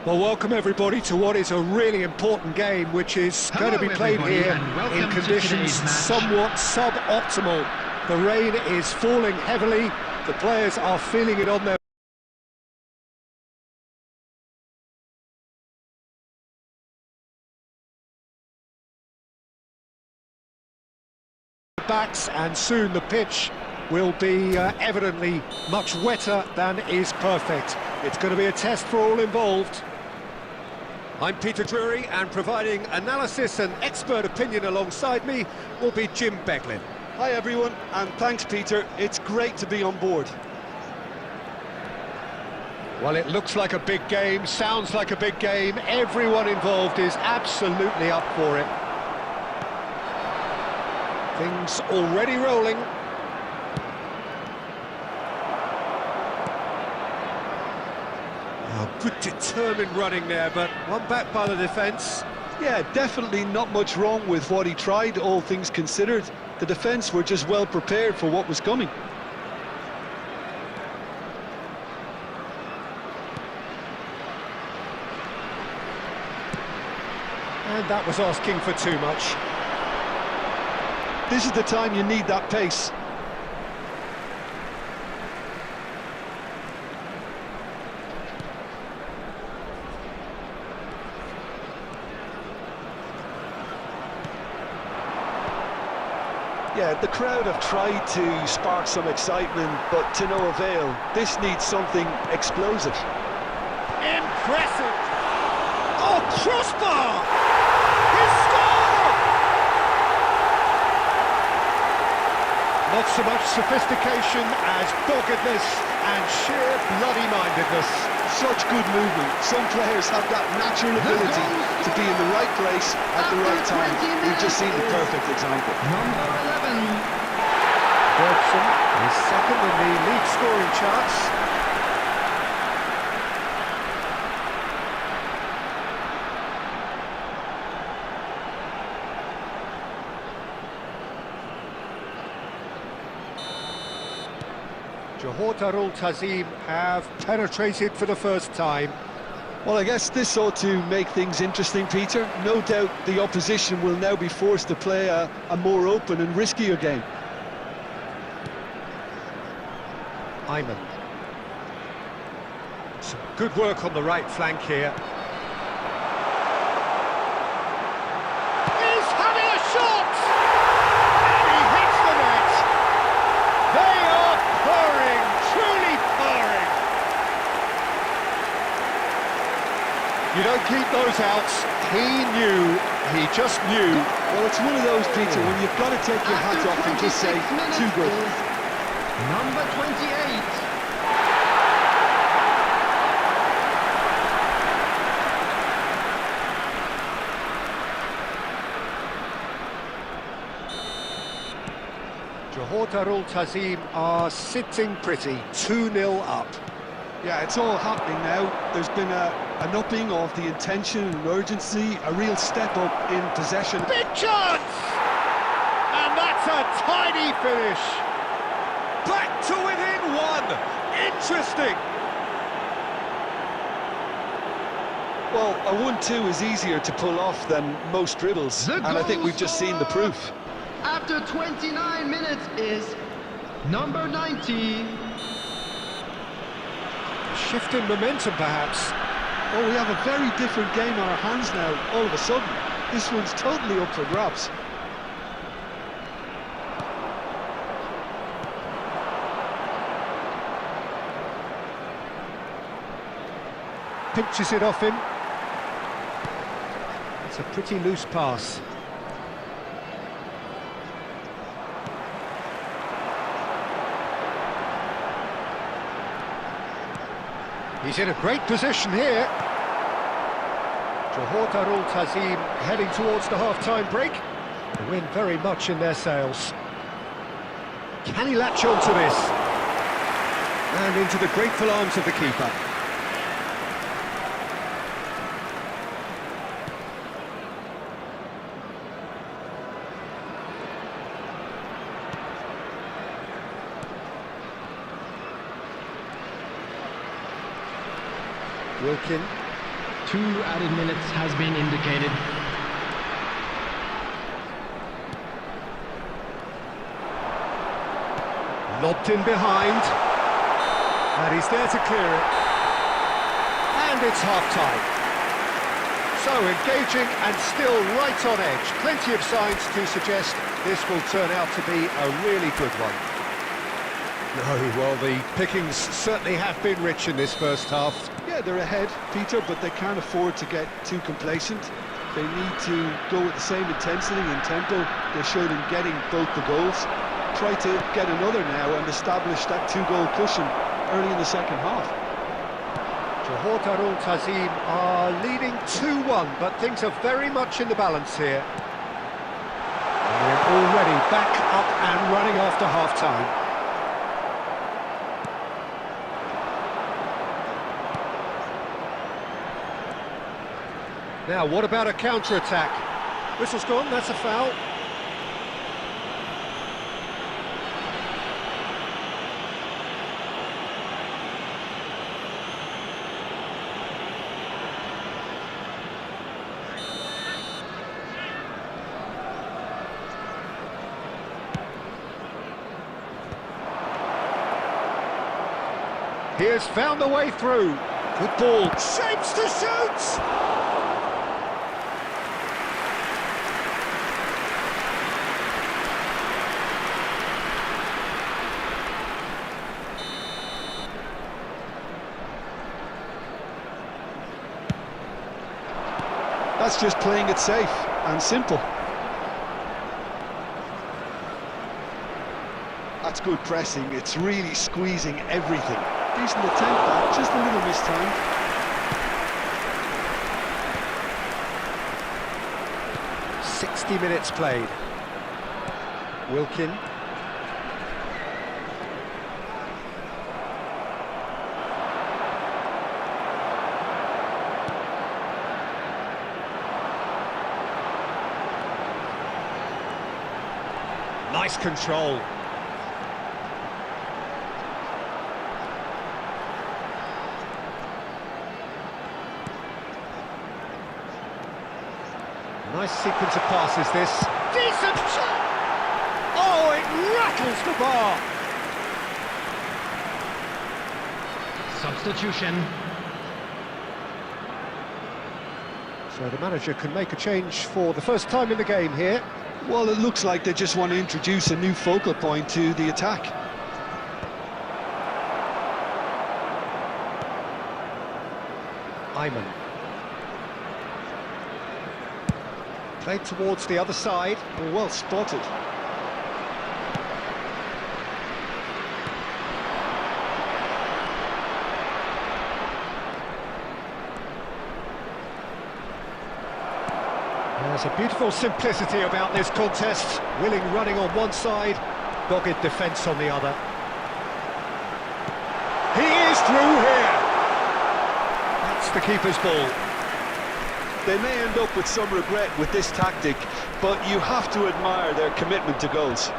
Well, welcome everybody to what is a really important game, which is going to be played here in conditions somewhat suboptimal. The rain is falling heavily, the players are feeling it on their backs, and soon the pitch will be evidently much wetter than is perfect. It's going to be a test for all involved. I'm Peter Drury, and providing analysis and expert opinion alongside me will be Jim Beglin. Hi everyone, and thanks Peter, it's great to be on board. Well, it looks like a big game, sounds like a big game, everyone involved is absolutely up for it. Things already rolling. Oh, good determined running there, but one back by the defence. Yeah, definitely not much wrong with what he tried, all things considered. The defence were just well prepared for what was coming. And that was asking for too much. This is the time you need that pace. Yeah, the crowd have tried to spark some excitement, but to no avail. This needs something explosive. Impressive! Oh, crossbar! He scored! Not so much sophistication as doggedness and sheer bloody-mindedness. Such good movement. Some players have that natural ability to be in the right place at the right time. We've just seen the perfect example. Number 11. Bergson is second in the league scoring charts. Johor Darul Tazim have penetrated for the first time. Well, I guess this ought to make things interesting, Peter. No doubt the opposition will now be forced to play a more open and riskier game. Ayman. Some good work on the right flank here. He's having a shot! And he hits the net! They are purring, truly purring! You don't keep those outs. He just knew. Well, it's one of those, Peter, when you've got to take your hat off and just say, too good. Number 28. Johor Darul Tazim are sitting pretty, 2-0 up. Yeah, it's all happening now. There's been an upping of the intention and urgency, a real step up in possession. Big chance! And that's a tidy finish. Back to within one. Interesting. Well, a 1-2 is easier to pull off than most dribbles, and I think we've just seen the proof. After 29 minutes is number 90. Shift in momentum, perhaps. Well, we have a very different game on our hands now, all of a sudden. This one's totally up for grabs. Pinches it off him. It's a pretty loose pass. He's in a great position here. Johor Darul Tazim heading towards the half-time break. The wind very much in their sails. Can he latch on to this? And into the grateful arms of the keeper. Wilkin. 2 added minutes has been indicated. Lobbed in behind. And he's there to clear it. And it's half-time. So engaging and still right on edge. Plenty of signs to suggest this will turn out to be a really good one. No, well, the pickings certainly have been rich in this first half. Yeah, they're ahead, Peter, but they can't afford to get too complacent. They need to go with the same intensity and tempo they showed in getting both the goals. Try to get another now and establish that 2-goal cushion early in the second half. Johor Darul Ta'zim are leading 2-1, but things are very much in the balance here. And we're already back up and running after half-time. Now, what about a counter-attack? Whistle's gone, that's a foul. He has found the way through. Good ball. Shapes to shoot! That's just playing it safe and simple. That's good pressing, it's really squeezing everything. Decent attempt back, just a little mistimed. 60 minutes played. Wilkin. Nice control. Nice sequence of passes this. Decent shot! Oh, it rattles the bar! Substitution. So the manager can make a change for the first time in the game here. Well, it looks like they just want to introduce a new focal point to the attack. Ayman. Played towards the other side. Well spotted. There's a beautiful simplicity about this contest. Willing running on one side, dogged defence on the other. He is through here! That's the keeper's ball. They may end up with some regret with this tactic, but you have to admire their commitment to goals.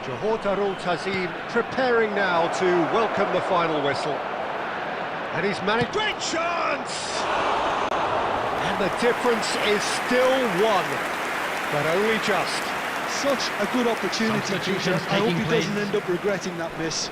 Johor Darul Ta'zim preparing now to welcome the final whistle. And he's managed... Great chance! And the difference is still one, but only just. Such a good opportunity, Peter. I hope he doesn't end up regretting that miss.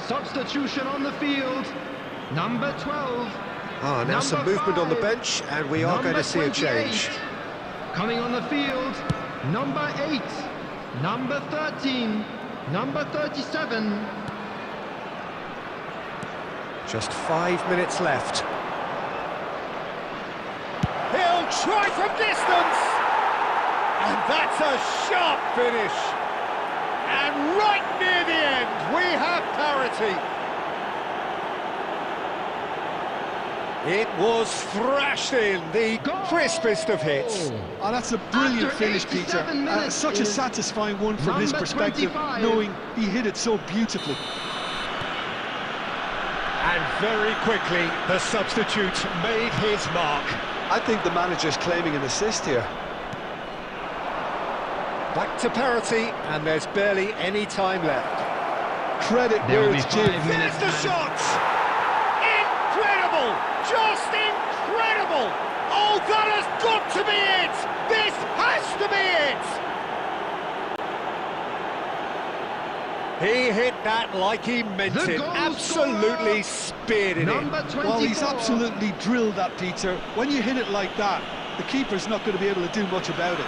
Substitution on the field. Number 12. Now some movement on the bench, and we are going to see a change. Coming on the field, number 8. Number 13. Number 37. Just 5 minutes left. He'll try from distance! And that's a sharp finish. And right near the end, we have parity. It was thrashed in, the crispest of hits. Oh, that's a brilliant After finish, Peter. 87 minutes Such a is satisfying one from his number perspective, 25. knowing he hit it so beautifully. And very quickly, the substitute made his mark. I think the manager's claiming an assist here. Back to parity, and there's barely any time left. Credit There where will it's be due. 5 minutes. There's the shot! Incredible! Just incredible! Oh, that has got to be it! This has to be it! He hit that like he meant The it. goal Absolutely scorer, speared it number in. 24. Well, he's absolutely drilled that, Peter. When you hit it like that, the keeper's not going to be able to do much about it.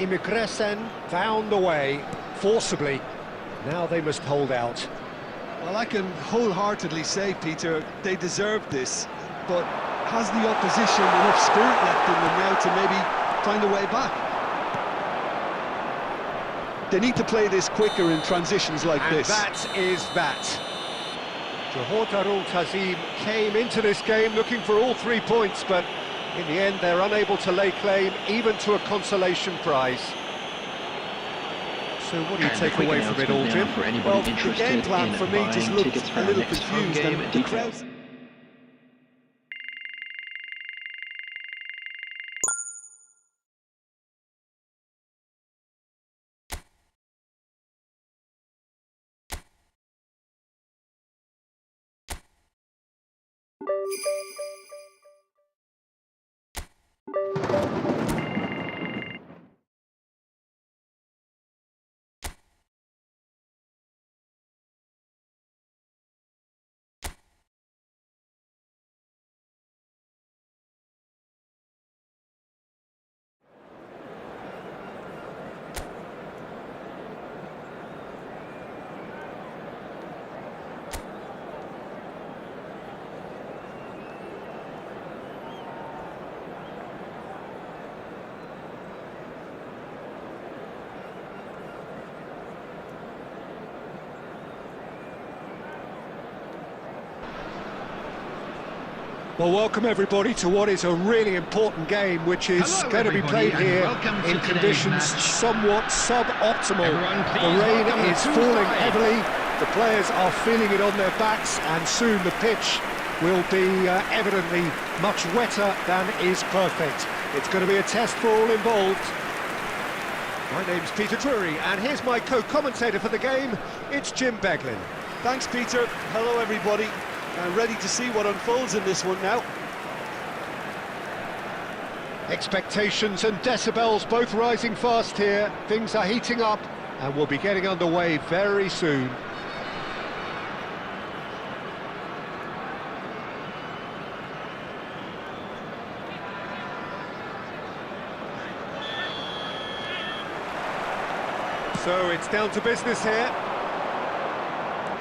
Immigresen found a way, forcibly. Now they must hold out. Well, I can wholeheartedly say, Peter, they deserved this, but has the opposition enough spirit left in them now to maybe find a way back? They need to play this quicker in transitions like And this. that is that. Johor Darul Tazim came into this game looking for all 3 points, but in the end they're unable to lay claim even to a consolation prize. So what do you take away from it all, Jim? Well, the game plan for me just looked a little confused, and the crowd... Well, welcome everybody to what is a really important game, which is Hello, going to be everybody, played and here welcome to in today's conditions match. somewhat suboptimal. Everyone, please The rain welcome the is two falling sides. heavily, the players are feeling it on their backs, and soon the pitch will be evidently much wetter than is perfect. It's going to be a test for all involved. My name's Peter Drury, and here's my co-commentator for the game, it's Jim Beglin. Thanks, Peter. Hello, everybody. I'm ready to see what unfolds in this one now. Expectations and decibels both rising fast here. Things are heating up and we'll be getting underway very soon. So it's down to business here.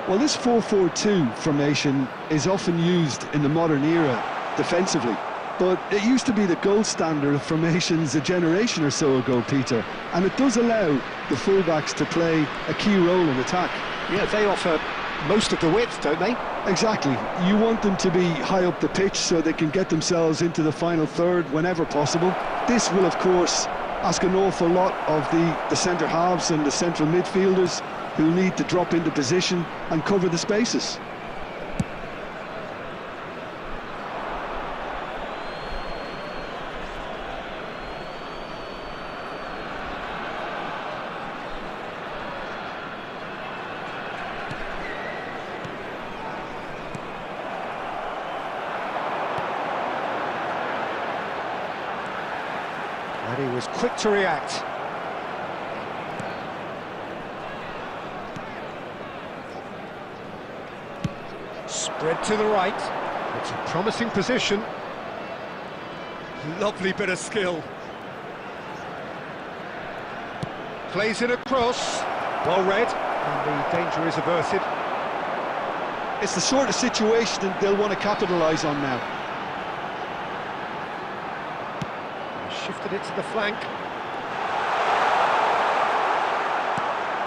Well, this 4-4-2 formation is often used in the modern era defensively, but it used to be the gold standard of formations a generation or so ago, Peter, and it does allow the fullbacks to play a key role in attack. Yeah, they offer most of the width, don't they? Exactly. You want them to be high up the pitch so they can get themselves into the final third whenever possible. This will, of course, ask an awful lot of the centre halves and the central midfielders, who need to drop into position and cover the spaces. And he was quick to react. Spread to the right. It's a promising position. Lovely bit of skill. Plays it across. Well read, and the danger is averted. It's the sort of situation that they'll want to capitalise on now. Shifted it to the flank.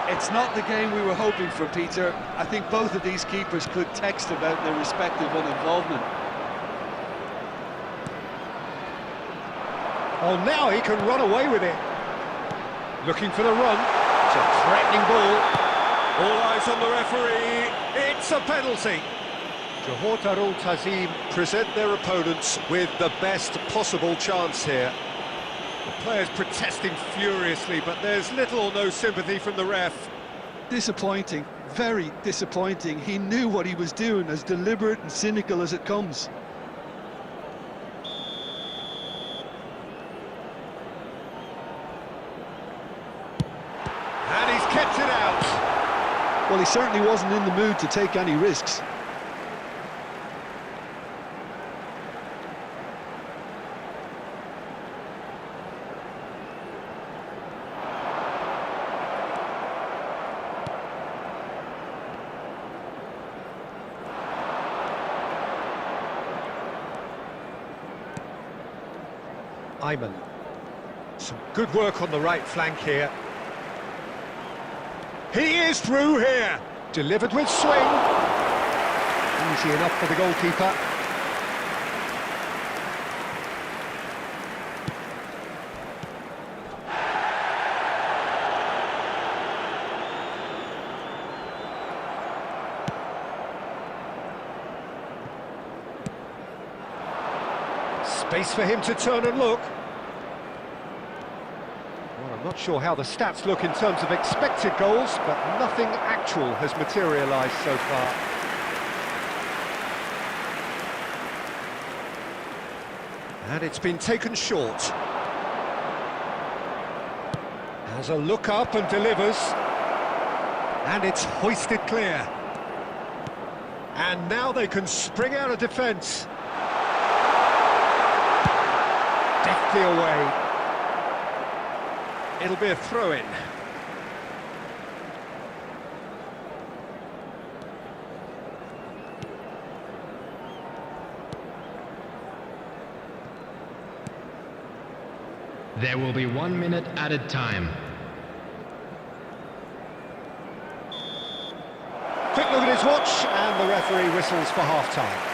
It's not the game we were hoping for, Peter. I think both of these keepers could text about their respective uninvolvement. Oh, now he can run away with it. Looking for the run. It's a threatening ball. All eyes on the referee. It's a penalty. Johor Darul Tazim present their opponents with the best possible chance here. The players protesting furiously, but there's little or no sympathy from the ref. Disappointing, very disappointing. He knew what he was doing, as deliberate and cynical as it comes. And he's kept it out. Well, he certainly wasn't in the mood to take any risks. Ayman. Some good work on the right flank here. He is through here. Delivered with swing. Easy enough for the goalkeeper. Space for him to turn and look. Well, I'm not sure how the stats look in terms of expected goals, but nothing actual has materialised so far. And it's been taken short. Has a look up and delivers. And it's hoisted clear. And now they can spring out of defence. Deftly away. It'll be a throw-in. There will be 1 minute added time. Quick look at his watch, and the referee whistles for half-time.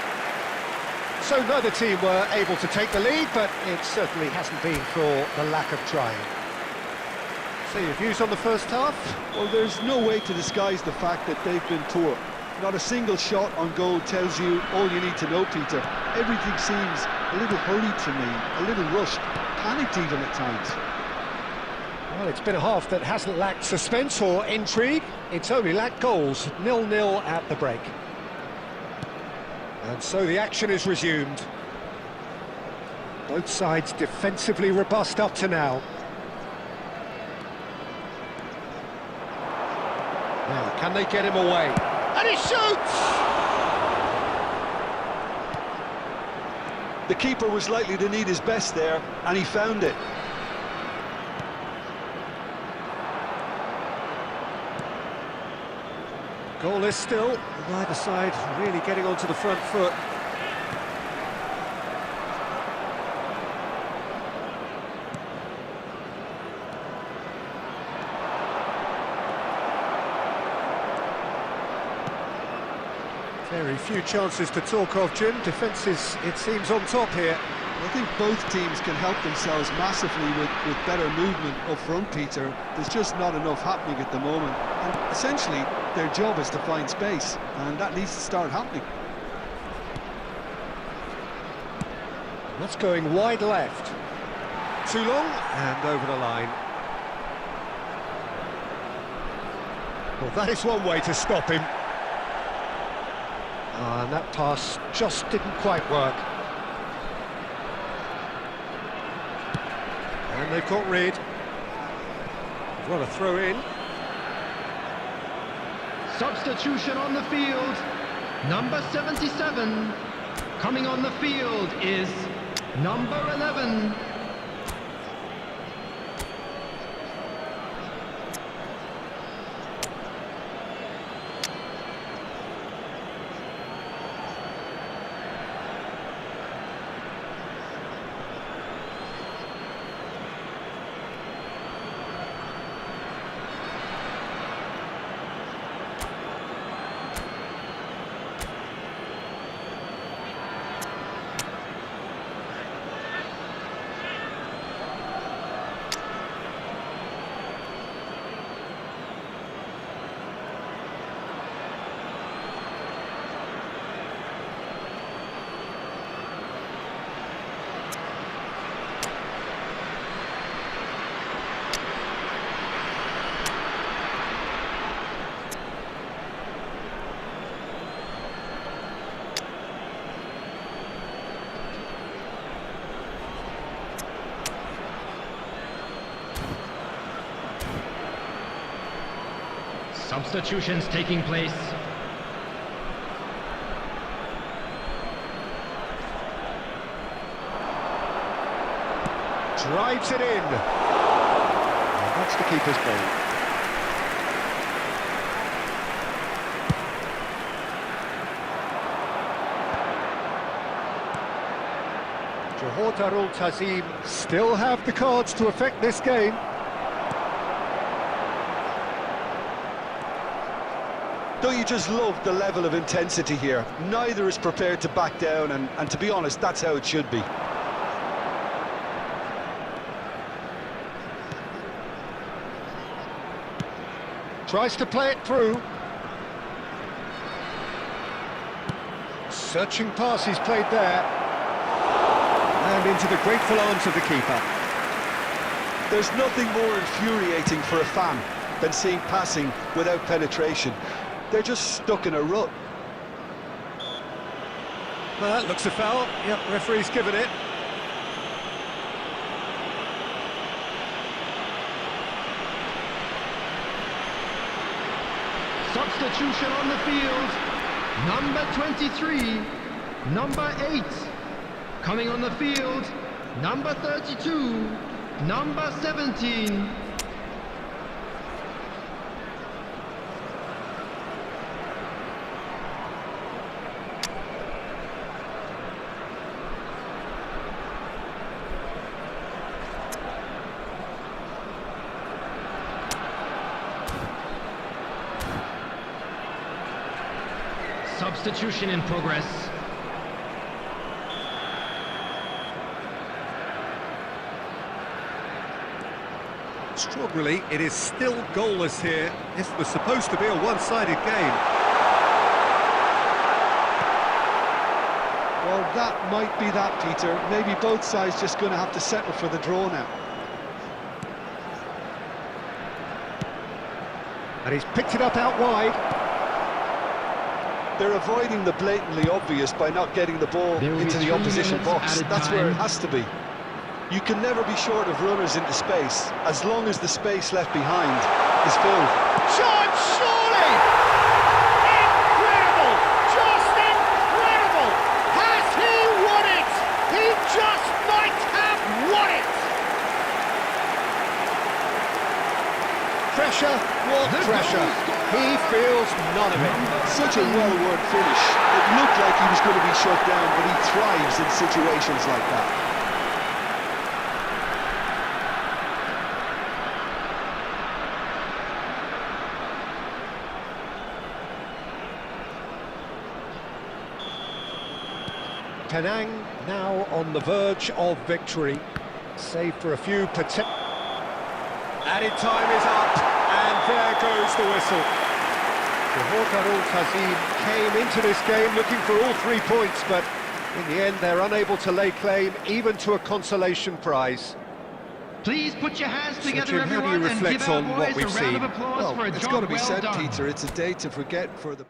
So neither team were able to take the lead, but it certainly hasn't been for the lack of trying. So your views on the first half? Well, there's no way to disguise the fact that they've been poor. Not a single shot on goal tells you all you need to know, Peter. Everything seems a little hurried to me, a little rushed, panicked even at times. Well, it's been a half that hasn't lacked suspense or intrigue. It's only lacked goals. 0-0 at the break. And so the action is resumed. Both sides defensively robust up to now. Now, can they get him away? And he shoots! The keeper was likely to need his best there, and he found it. Goalless still, neither side really getting onto the front foot. Very few chances to talk of, Jim. Defence is, it seems, on top here. I think both teams can help themselves massively with better movement up front, Peter. There's just not enough happening at the moment. And essentially, their job is to find space, and that needs to start happening. That's going wide left. Too long, and over the line. Well, that is one way to stop him. And that pass just didn't quite work. And they've got rid. They've got a throw in. Substitution on the field. Number 77. Coming on the field is number 11. Substitutions taking place. Drives it in. And that's the keeper's ball. Johor Darul Tazim still have the cards to affect this game. Don't you just love the level of intensity here? Neither is prepared to back down, and to be honest, that's how it should be. Tries to play it through. Searching pass he's played there. And into the grateful arms of the keeper. There's nothing more infuriating for a fan than seeing passing without penetration. They're just stuck in a rut. Well, that looks a foul. Yep, referee's given it. Substitution on the field. Number 23. Number 8. Coming on the field. Number 32. Number 17. Substitution in progress. Extraordinarily, it is still goalless here. This was supposed to be a one-sided game. Well, that might be that, Peter. Maybe both sides just going to have to settle for the draw now. And he's picked it up out wide. They're avoiding the blatantly obvious by not getting the ball into the opposition box. That's where it has to be. You can never be short of runners into space, as long as the space left behind is filled. Shot, surely! Incredible! Just incredible! Has he won it? He just might have won it! Pressure, what pressure? He feels none of it. Such a well-worked finish. It looked like he was going to be shut down, but he thrives in situations like that. Penang now on the verge of victory. Save for a few added time is up, and there goes the whistle. Johor Darul Tazim came into this game looking for all 3 points, but in the end they're unable to lay claim even to a consolation prize. Please put your hands So together, Jim, how do everyone, you and reflect give our on what boys we've a round seen? of applause Well, for a it's job got to be well said, done. Peter, it's a day to forget for the...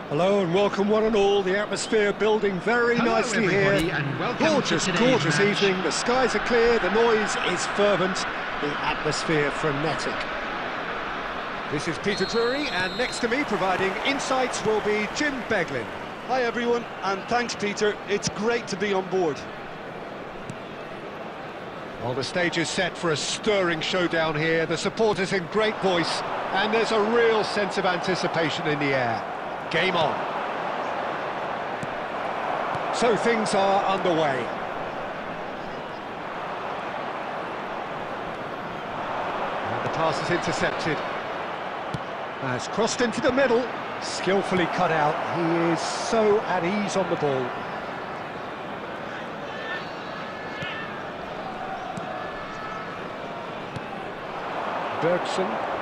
Hello and welcome one and all. The atmosphere building very nicely here. And welcome Gorgeous, to today's gorgeous match. evening. The skies are clear, the noise is fervent, the atmosphere frenetic. This is Peter Drury, and next to me providing insights will be Jim Beglin. Hi everyone, and thanks Peter, it's great to be on board. Well, the stage is set for a stirring showdown here. The supporters in great voice, and there's a real sense of anticipation in the air. Game on. So things are underway. And the pass is intercepted. Has crossed into the middle, skillfully cut out. He is so at ease on the ball. Bergson.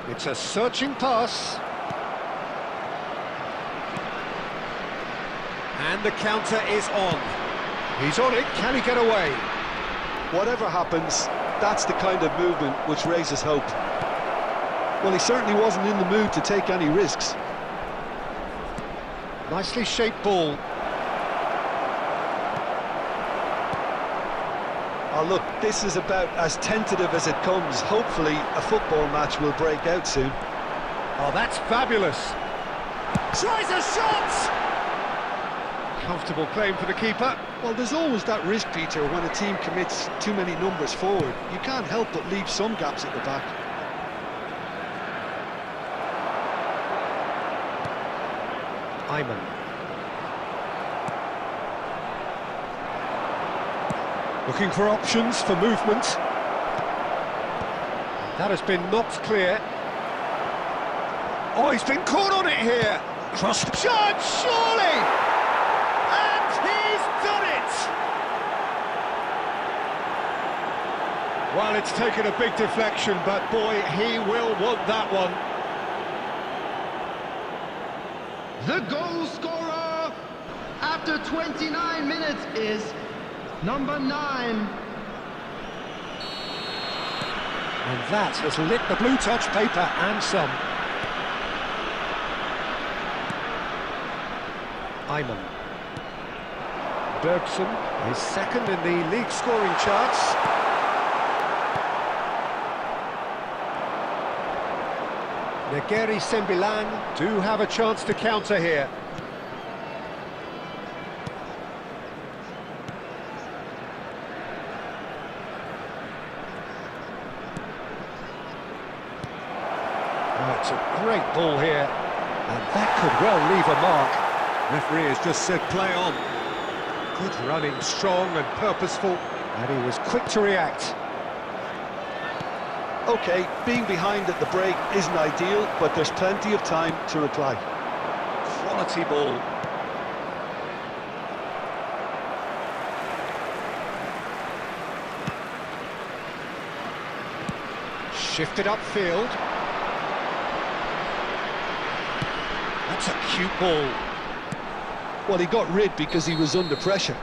It's a searching pass. And the counter is on. He's on it, can he get away? Whatever happens, that's the kind of movement which raises hope. Well, he certainly wasn't in the mood to take any risks. Nicely shaped ball. Oh look, this is about as tentative as it comes. Hopefully a football match will break out soon. Oh, that's fabulous. Tries a shot! Comfortable claim for the keeper. Well, there's always that risk, Peter, when a team commits too many numbers forward. You can't help but leave some gaps at the back. Iman. Looking for options for movement. That has been knocked clear. Oh, he's been caught on it here. Cross the charge, surely! And he's done it! Well, it's taken a big deflection, but boy, he will want that one. The goal scorer after 29 minutes is number 9. And that has lit the blue touch paper and some. Iman. Bergson is second in the league scoring charts. Negeri Sembilan do have a chance to counter here. Oh, it's a great ball here, and that could well leave a mark. Referee has just said play on. Good running, strong and purposeful, and he was quick to react. OK, being behind at the break isn't ideal, but there's plenty of time to reply. Quality ball. Shifted upfield. That's a cute ball. Well, he got rid because he was under pressure.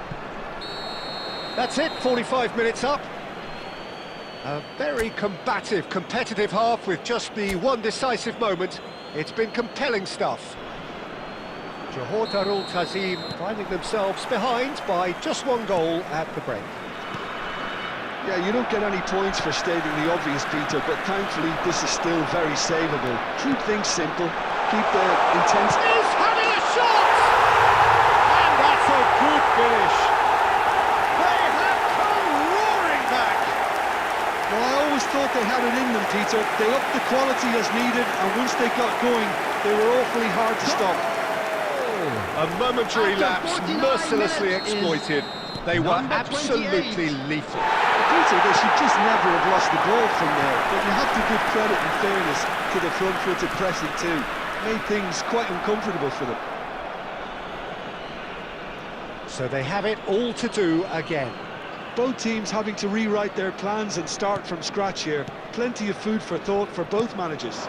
That's it, 45 minutes up. A very combative, competitive half with just the one decisive moment. It's been compelling stuff. Johor Darul Tazim finding themselves behind by just one goal at the break. Yeah, you don't get any points for stating the obvious, Peter, but thankfully this is still very savable. Keep things simple, keep the intensity. He's having a shot! And that's a good finish. They have come roaring back. Well, I always thought they had it in them, Peter. They upped the quality as needed, and once they got going, they were awfully hard to stop. A momentary After lapse 49 mercilessly minutes is exploited. They were number 28. absolutely lethal. Peter, they should just never have lost the ball from there, but you have to give credit and fairness to the front-footed pressing too. Made things quite uncomfortable for them. So they have it all to do again. Both teams having to rewrite their plans and start from scratch here. Plenty of food for thought for both managers.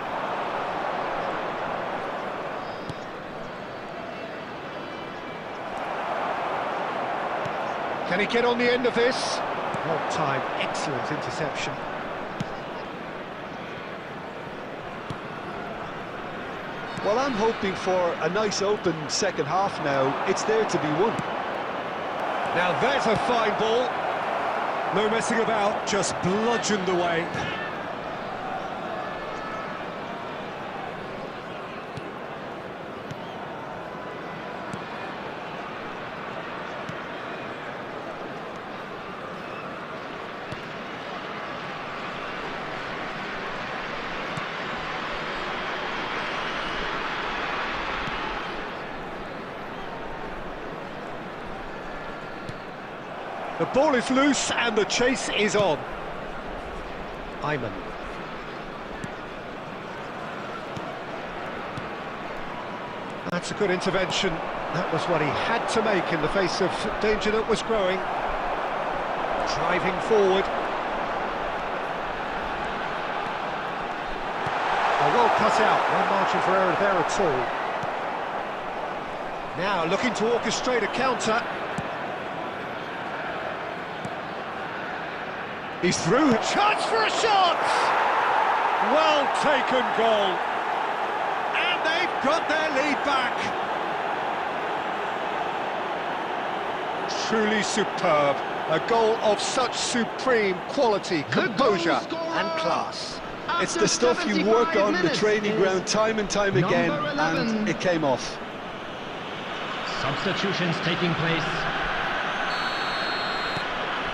Can he get on the end of this? Well timed, excellent interception. Well, I'm hoping for a nice open second half now. It's there to be won. Now there's a fine ball. No messing about, just bludgeoned away. The ball is loose and the chase is on. Ayman. That's a good intervention. That was what he had to make in the face of danger that was growing. Driving forward. Well cut out, no margin for error there at all. Now looking to orchestrate a counter. He's through. Chance for a shot! Well taken goal. And they've got their lead back. Truly superb. A goal of such supreme quality, composure and class. It's the stuff you work on the training ground time and time again, and it came off. Substitutions taking place.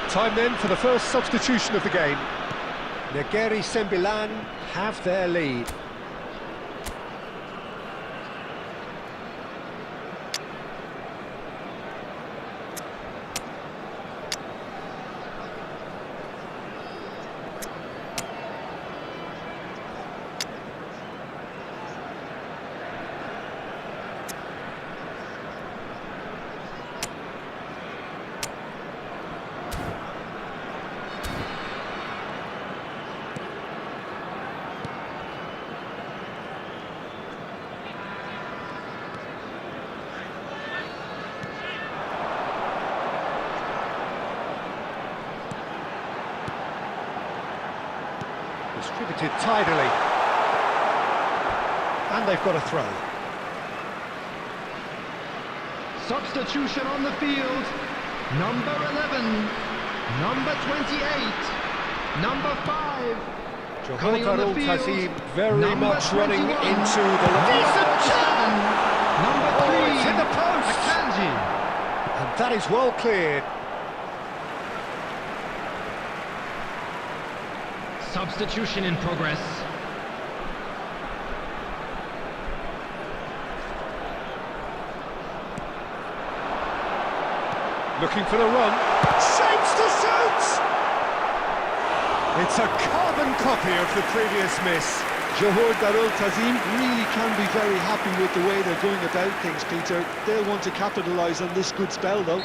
Time then for the first substitution of the game. Negeri Sembilan have their lead. Distributed tidily. And they've got a throw. Substitution on the field. Number 11. Number 28. Number 5. Johor Coming on the Darul field, Tazim very number much running 21. into the decent shot! Number 3. Oh, it's hit the post! Akanji. And that is well cleared. Substitution in progress. Looking for the run. Shapes to suit! It's a carbon copy of the previous miss. Johor Darul Tazim really can be very happy with the way they're going about things, Peter. They'll want to capitalise on this good spell, though.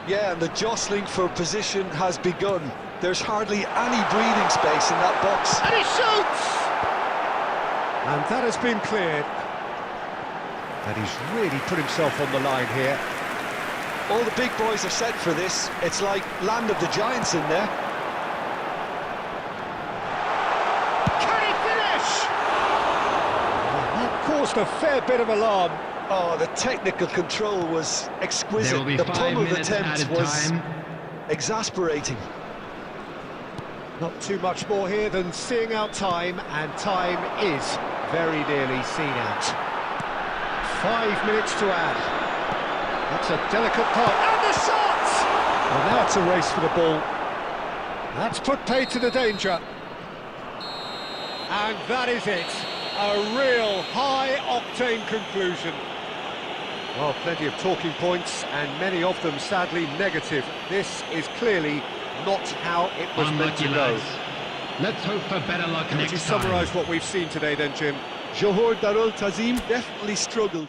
Yeah, and the jostling for position has begun. There's hardly any breathing space in that box. And he shoots! And that has been cleared. And he's really put himself on the line here. All the big boys are set for this. It's like land of the giants in there. Can he finish? That caused a fair bit of alarm. Oh, the technical control was exquisite. There will be The 5 pummel minutes attempt added was time. exasperating. Not too much more here than seeing out time, and time is very nearly seen out. 5 minutes to add. That's a delicate part. And the shot! And now it's a race for the ball. That's put paid to the danger. And that is it. A real high-octane conclusion. Well, plenty of talking points, and many of them sadly negative. This is clearly not how it was meant to Unlucky go. lads. Let's hope for better luck Could you next time. summarise what we've seen today then, Jim? Johor Darul Tazim definitely struggled.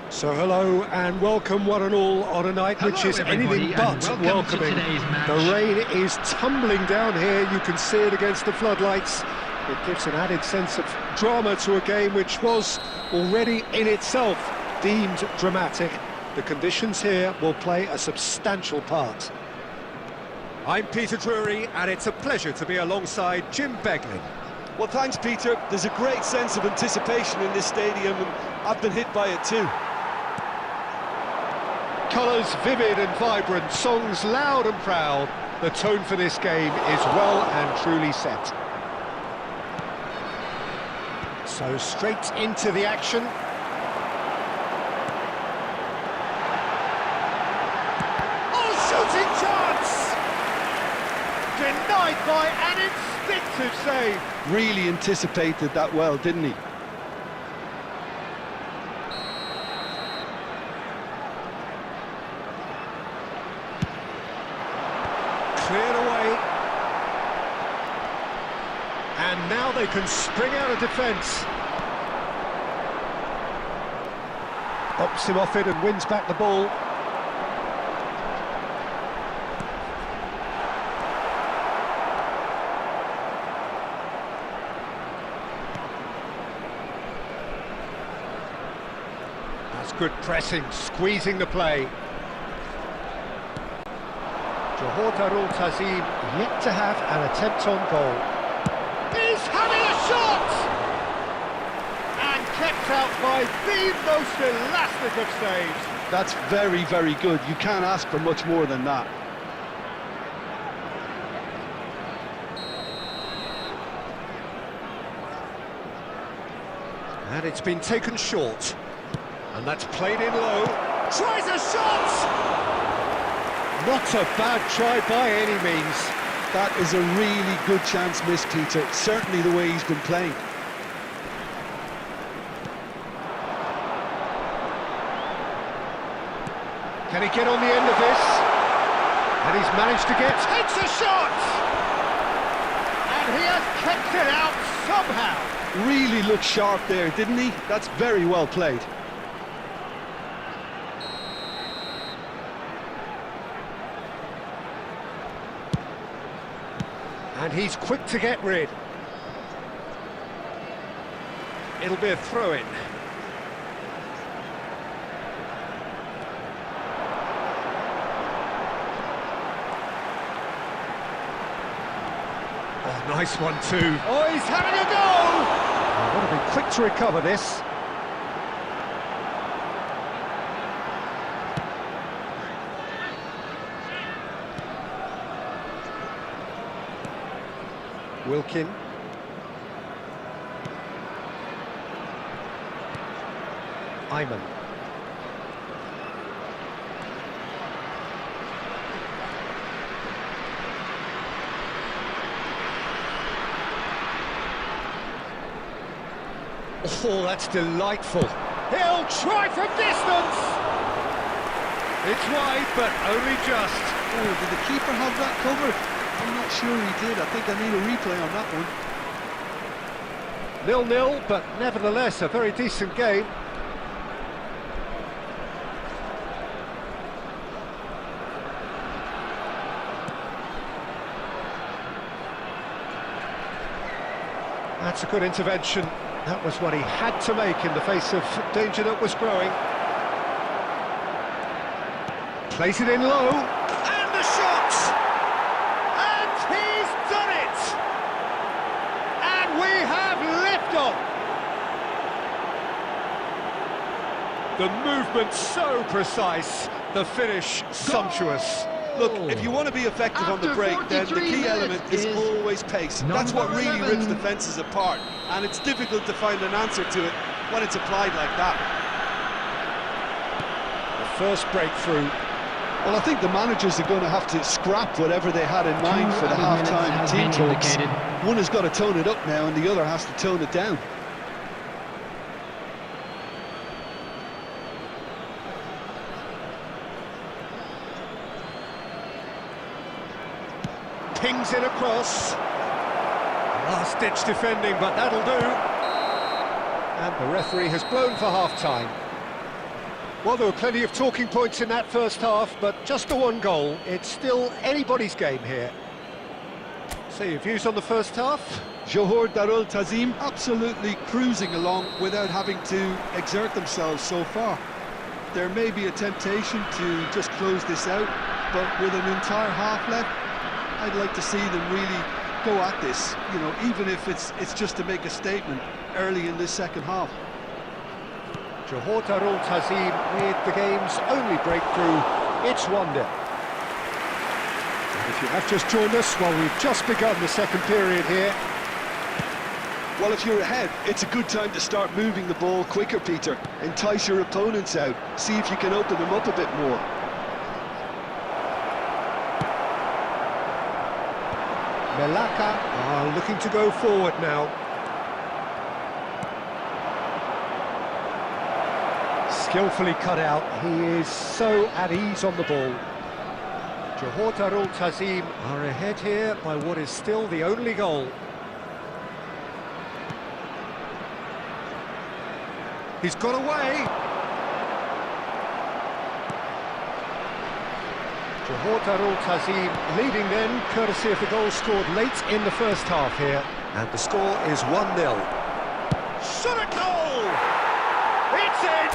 So hello and welcome one and all on a night which Hello, is everybody, anything and but welcome to welcoming. today's match. The rain is tumbling down here, you can see it against the floodlights. It gives an added sense of drama to a game which was already in itself deemed dramatic. The conditions here will play a substantial part. I'm Peter Drury and it's a pleasure to be alongside Jim Beglin. Well, thanks, Peter. There's a great sense of anticipation in this stadium, and I've been hit by it too. Colours vivid and vibrant, songs loud and proud. The tone for this game is well and truly set. So straight into the action. Oh, shooting chance! Denied by an instinctive save. Really anticipated that well, didn't he? Cleared away. And now they can spring out of defence. Bops him off it and wins back the ball. That's good pressing, squeezing the play. Johor Darul Tazim yet to have an attempt on goal. He's having a shot! And kept out by the most elastic of saves. That's very, very good. You can't ask for much more than that. And it's been taken short. And that's played in low. Tries a shot! Not a bad try by any means. That is a really good chance missed, Peter. Certainly the way he's been playing. Can he get on the end of this? And he's managed to takes a shot! And he has kept it out somehow. Really looked sharp there, didn't he? That's very well played. And he's quick to get rid. It'll be a throw-in. Oh, nice one too. Oh, he's having a go! Oh, got to be quick to recover this. Wilkin. Ayman. Oh, that's delightful. He'll try from distance. It's wide, but only just. Oh, did the keeper have that covered? I'm not sure he did. I think I need a replay on that one. 0-0, but nevertheless a very decent game. That's a good intervention. That was what he had to make in the face of danger that was growing. Plays it in low, and the shot! And he's done it! And we have liftoff! The movement so precise, the finish sumptuous. Look, if you want to be effective on the break, then the key element is always pace. That's what really rips defences apart, and it's difficult to find an answer to it when it's applied like that. The first breakthrough. Well, I think the managers are going to have to scrap whatever they had in mind for the half-time team talks. One has got to tone it up now, and the other has to tone it down. Pings it across. Last-ditch defending, but that'll do. And the referee has blown for half-time. Well, there were plenty of talking points in that first half, but just the one goal. It's still anybody's game here. So your views on the first half? Johor Darul Ta'zim absolutely cruising along without having to exert themselves so far. There may be a temptation to just close this out, but with an entire half left, I'd like to see them really go at this, you know, even if it's just to make a statement early in this second half. Johor Darul Ta'zim with the game's only breakthrough. It's 1-0. If you have just joined us, well, we've just begun the second period here. Well, if you're ahead, it's a good time to start moving the ball quicker, Peter. Entice your opponents out. See if you can open them up a bit more. Melaka are looking to go forward now. Skillfully cut out. He is so at ease on the ball. Johor Darul Ta'zim are ahead here by what is still the only goal. He's got away. Johor Darul Ta'zim leading then, courtesy of the goal scored late in the first half here. And the score is 1-0. Shot at goal! It's in!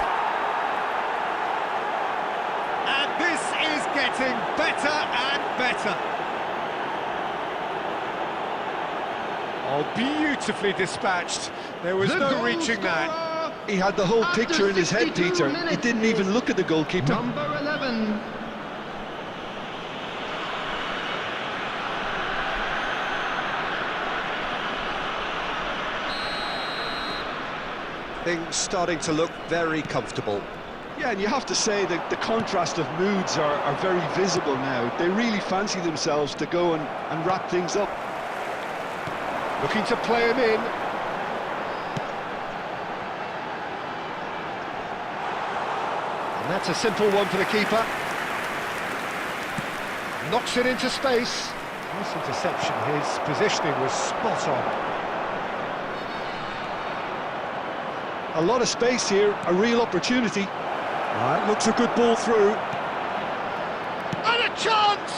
And this is getting better and better. Oh, beautifully dispatched. There was no reaching that. He had the whole picture in his head, Peter. He didn't even look at the goalkeeper. Number 11. Things starting to look very comfortable. Yeah, and you have to say that the contrast of moods are very visible now. They really fancy themselves to go and wrap things up. Looking to play him in. And that's a simple one for the keeper. Knocks it into space. Nice interception. His positioning was spot on. A lot of space here, a real opportunity. Right, looks a good ball through. And a chance!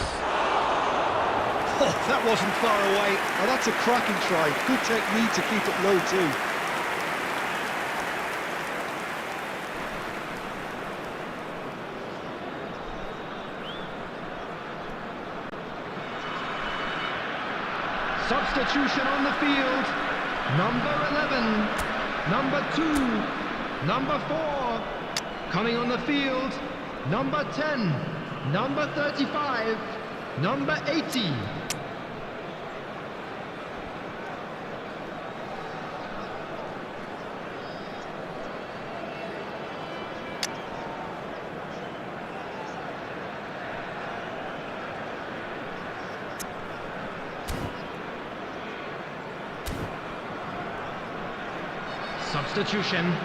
Oh, that wasn't far away. Well, that's a cracking try. Good technique to keep it low too. Substitution on the field. Number 11, number 2, number 4. Coming on the field, number 10, number 35, number 80. Substitution.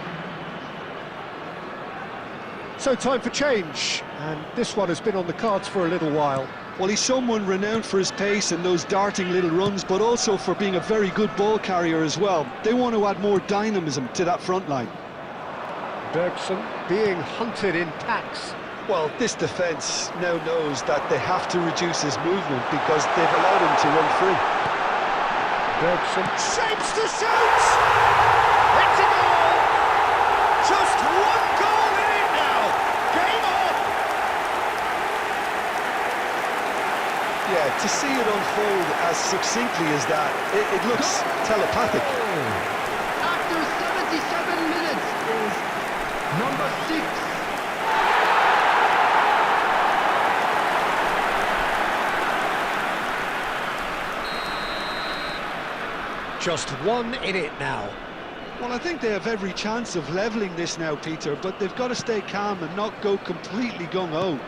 So time for change, and this one has been on the cards for a little while. Well, he's someone renowned for his pace and those darting little runs, but also for being a very good ball carrier as well. They want to add more dynamism to that front line. Bergson being hunted in packs. Well, this defence now knows that they have to reduce his movement because they've allowed him to run free. Bergson shapes to shoot! It's a goal! Just one goal in it now! Game on! Yeah, to see it unfold as succinctly as that, it looks telepathic. After 77 minutes is number 6. Just one in it now. Well, I think they have every chance of levelling this now, Peter, but they've got to stay calm and not go completely gung-ho.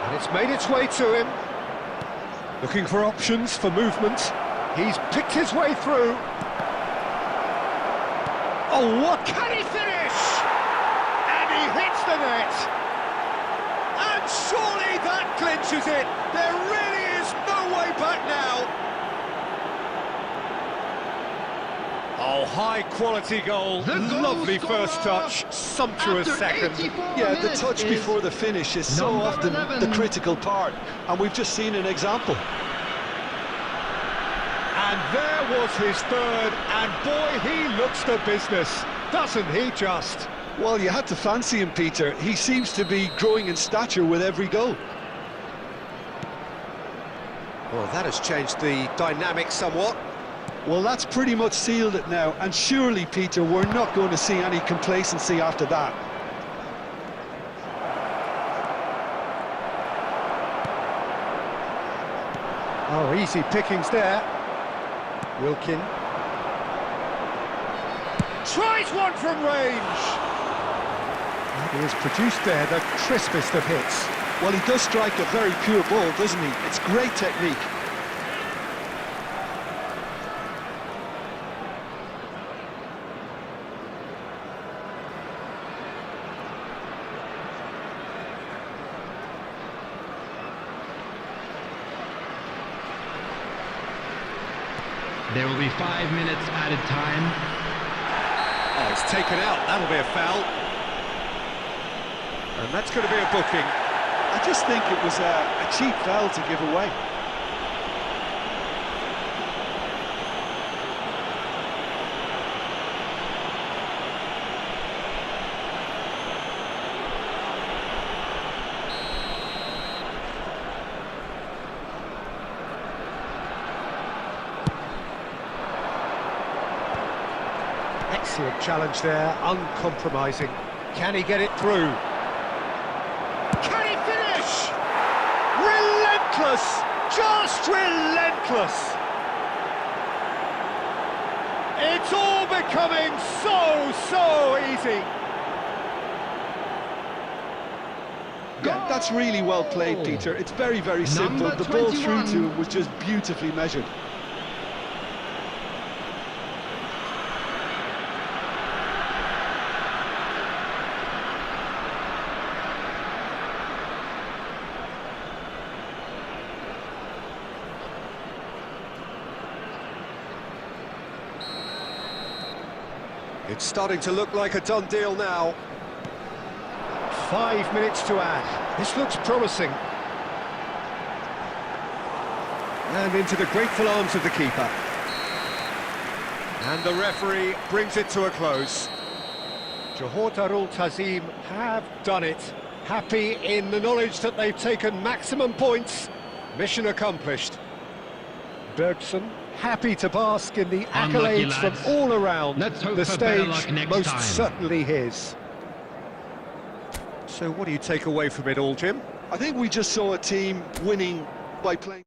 And it's made its way to him. Looking for options for movement. He's picked his way through. Oh, what can he finish? And he hits the net. And surely that clinches it. There really is no way back now. Oh, high-quality goal. Lovely first touch. Sumptuous second. Yeah, the touch before the finish is so often the critical part, and we've just seen an example. And there was his third, and boy, he looks the business, doesn't he just? Well, you had to fancy him, Peter. He seems to be growing in stature with every goal. Well, that has changed the dynamic somewhat. Well, that's pretty much sealed it now, and surely, Peter, we're not going to see any complacency after that. Oh, easy pickings there. Wilkin. Tries one from range! He has produced there the crispest of hits. Well, he does strike a very pure ball, doesn't he? It's great technique. There will be 5 minutes added time. Oh, it's taken out. That'll be a foul. And that's going to be a booking. I just think it was a cheap foul to give away. Excellent challenge there, uncompromising. Can he get it through? Can he finish? Relentless! Just relentless! It's all becoming so easy. Yeah, that's really well played, Peter. It's very, very simple. Number The ball 21. through to him was just beautifully measured. It's starting to look like a done deal now. 5 minutes to add. This looks promising. And into the grateful arms of the keeper. And the referee brings it to a close. Johor Darul Tazim have done it. Happy in the knowledge that they've taken maximum points. Mission accomplished. Bergson happy to bask in the accolades from all around. Let's hope the for better stage luck next most time. certainly his. So what do you take away from it all, Jim? I think we just saw a team winning by playing.